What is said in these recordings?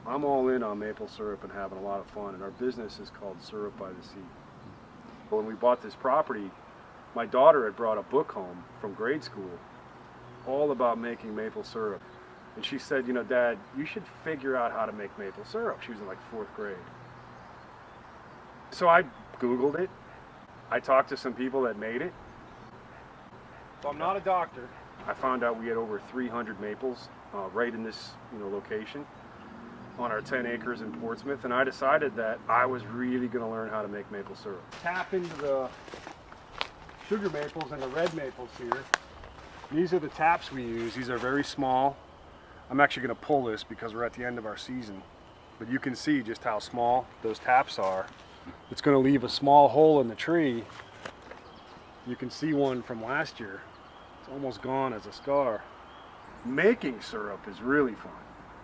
I'm all in on maple syrup and having a lot of fun, and our business is called Syrup by the Sea. When we bought this property, my daughter had brought a book home from grade school all about making maple syrup. And she said, you know, Dad, you should figure out how to make maple syrup. She was in like 4th grade. So I Googled it. I talked to some people that made it. So I'm not a doctor. I found out we had over 300 maples right in this location on our 10 acres in Portsmouth, and I decided that I was really going to learn how to make maple syrup. Tap into the sugar maples and the red maples here. These are the taps we use. These are very small. I'm actually going to pull this because we're at the end of our season, but you can see just how small those taps are. It's going to leave a small hole in the tree. You can see one from last year. It's almost gone as a scar. Making syrup is really fun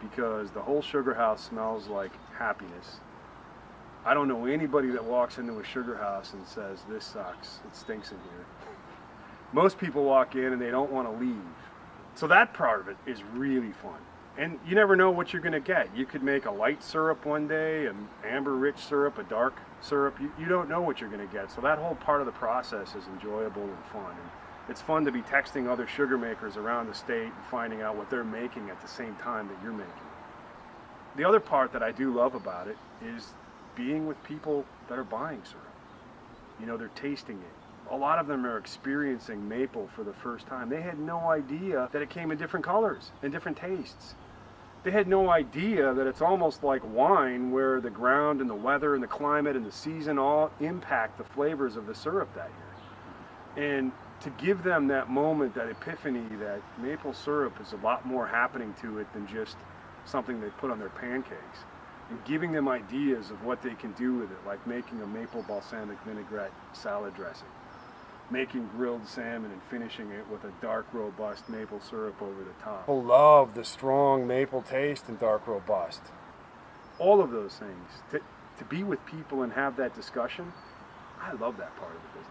because the whole sugar house smells like happiness. I don't know anybody that walks into a sugar house and says, this sucks, it stinks in here. Most people walk in and they don't want to leave. So that part of it is really fun. And you never know what you're going to get. You could make a light syrup one day, an amber-rich syrup, a dark syrup. You don't know what you're going to get. So that whole part of the process is enjoyable and fun. And it's fun to be texting other sugar makers around the state and finding out what they're making at the same time that you're making it. The other part that I do love about it is being with people that are buying syrup. You know, they're tasting it. A lot of them are experiencing maple for the first time. They had no idea that it came in different colors and different tastes. They had no idea that it's almost like wine, where the ground and the weather and the climate and the season all impact the flavors of the syrup that year. And to give them that moment, that epiphany, that maple syrup is a lot more happening to it than just something they put on their pancakes. And giving them ideas of what they can do with it, like making a maple balsamic vinaigrette salad dressing, making grilled salmon and finishing it with a dark, robust maple syrup over the top. People love the strong maple taste and dark, robust. All of those things. To be with people and have that discussion, I love that part of the business.